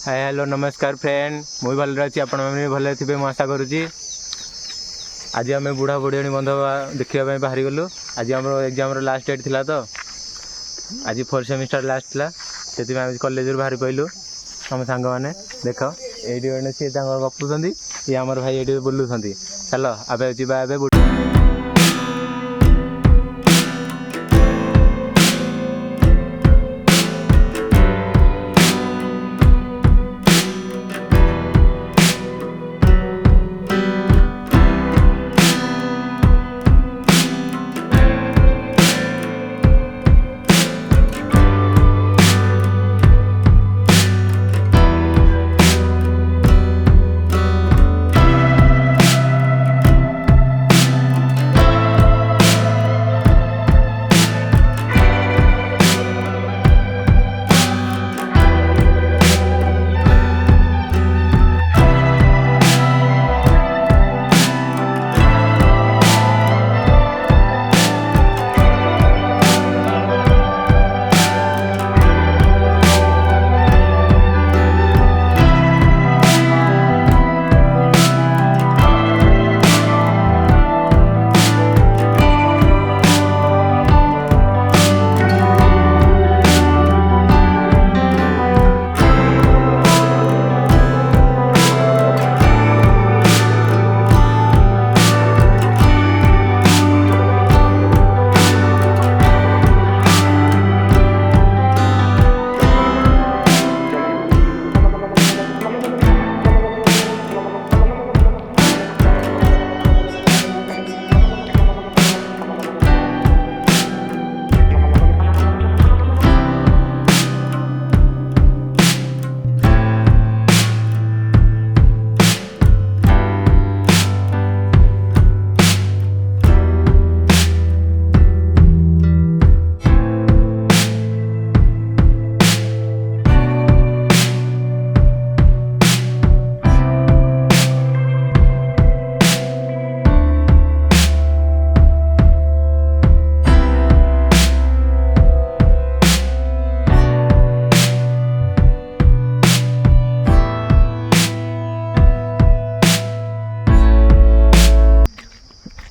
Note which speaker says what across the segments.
Speaker 1: Hi hello नमस्कार friend मुझे भल अच्छी आपण मैंने भल थे मैं आशा करुँची। आज आम बुढ़ा बुढ़ी बंध देखा बाहरी गलु। आज आम एग्जाम लास्ट डेट थिला तो आज 4th सेमिस्टर लास्ट थिला से कॉलेज बाहरी पड़लु आम सांग मैंने देख ये सी गपुंट ये आम भाई ये बुलूं चल आबे जा।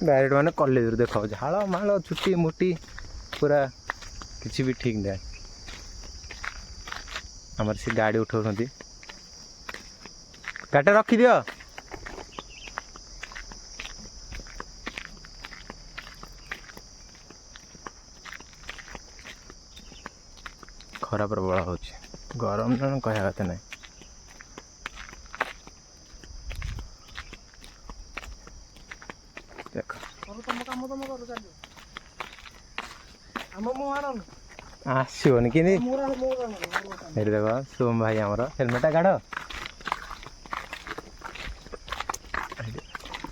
Speaker 1: डायरेक्ट मैंने कॉलेज देखा झाड़ माड़ छुट्टी मुट्टी पूरा किसी भी ठीक नहीं आमर से गाड़ी उठाऊ गाड़ी रखी दियो खरा प्रबल हो गरम जन कह कत नहीं देख आसवन कि देख सोम भाई आमर हेलमेट गाड़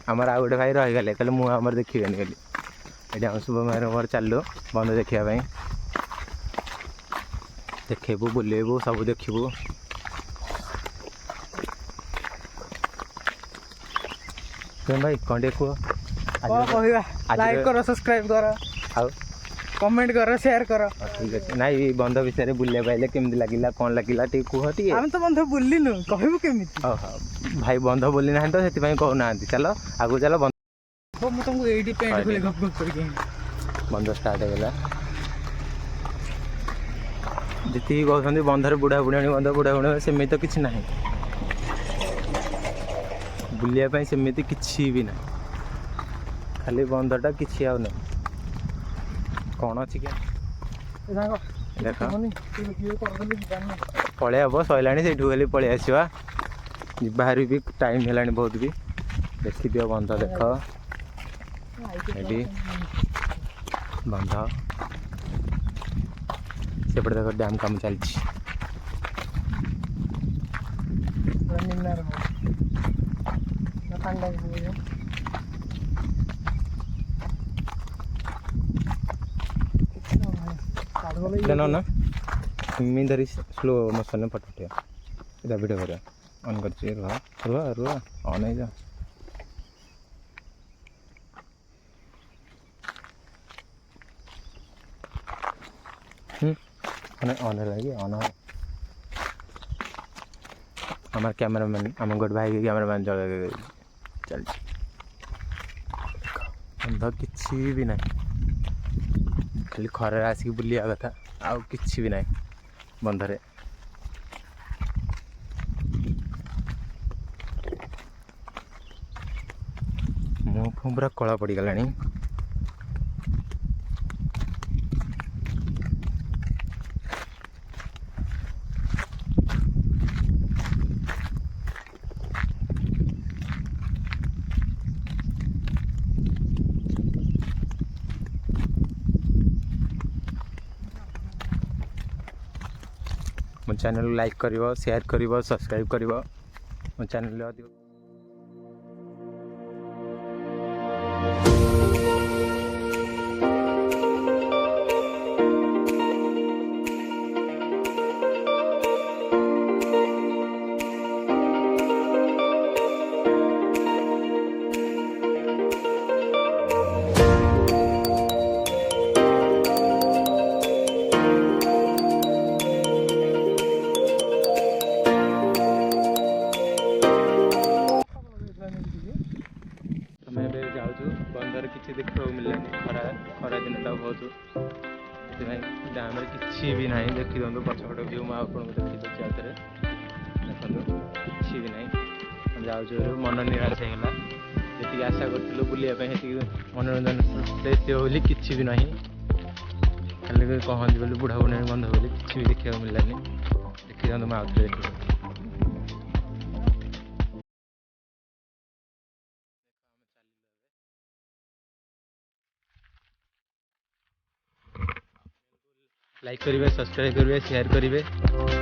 Speaker 1: आमर आउ गोटे भाई रहीगले कहले मुझे देखी बोली ये आम शुभम भाई मोर चलु बंद देखापी देखबू बुलेबू सब देखबू भाई कौन टे कह
Speaker 2: लाइक करो सब्सक्राइब करो
Speaker 1: आउ
Speaker 2: कमेंट करो शेयर करो
Speaker 1: ठीक अच्छे ना बंध विषय बुले पाइले केमती लगिला कौन लगिला टी कह टी
Speaker 2: आम तो बंध बुलिनु कहबू केमी
Speaker 1: भाई बंध बुली ना तो से कहना चलो आगु चलो बंध
Speaker 2: तुमको एडी पेंट खोले गप गप करके
Speaker 1: बंध स्टार्ट होगा जी कहते बंधर बुढ़ा बुढ़ाणी बंध बुढ़ा बुढ़ा सेमि तो किसी ना बुलिया सेमि किसी भी ना खाली बंधटा किसी आउ ना कौन अच्छी क्या देख पलि हम सैला से खाली पलि आसवा बाहर भी टाइम है बहुत भी देखी दियो बंध देख ये बंध सेपटे देख डैम काम चलती ना धरी स्लो मोशन फटो उठा भिडियो कर ऑन कर रुआ रुआ रुआ ऑन है जा ऑन लगे ऑन আমার ক্যামেরাম্যান আমার গোট ভাই ক্যামেরাম্যান ଚାଲିଛି ବନ୍ଧ କିଛି ବି ନାହିଁ ଖାଲି ଖରାରେ ଆସିକି ବୁଲିବା କଥା ଆଉ କିଛି ବି ନାହିଁ ବନ୍ଧରେ। ମୁହଁ ପୁରା କଳା ପଡ଼ିଗଲାଣି। ମୋ ଚ୍ୟାନେଲ୍ ଲାଇକ୍ କରିବ, ସେୟାର କରିବ, ସବସ୍କ୍ରାଇବ୍ କରିବ। ମୋ ଚ୍ୟାନେଲ୍ରେ ଅଧିକ ଆମେ ଏବେ ଯାଉଛୁ ବନ୍ଧରେ କିଛି ଦେଖିବାକୁ ମିଳିଲାନି ଖରା ଦିନ ତ ବହୁତ ସେଥିପାଇଁ ଡ୍ୟାମ୍ରେ କିଛି ବି ନାହିଁ। ଦେଖିଦିଅନ୍ତୁ ପଛପଟ ଭିଉ ମୁଁ ଆପଣଙ୍କୁ ଦେଖିଦେଉଛି ଆଉଥରେ ଦେଖନ୍ତୁ କିଛି ବି ନାହିଁ। ଆମେ ଯାଉଛୁ ମନ ନିରାଶ ହେଇଗଲା। ଯେତିକି ଆଶା କରିଥିଲୁ ବୁଲିବା ପାଇଁ ସେତିକି ମନୋରଞ୍ଜନ ପ୍ଲେସ୍ ଥିବ ବୋଲି କିଛି ବି ନାହିଁ। ଖାଲି କହନ୍ତି ବୋଲି ବୁଢ଼ାବୁଢ଼ୀ ବନ୍ଧ ବୋଲି କିଛି ବି ଦେଖିବାକୁ ମିଳିଲାନି। ଦେଖିଦିଅନ୍ତୁ ମୁଁ ଆଉଥରେ ଦେଖିଦେଉଛି। ଲାଇକ୍ କରିବେ, ସବସ୍କ୍ରାଇବ୍ କରିବେ, ସେୟାର କରିବେ।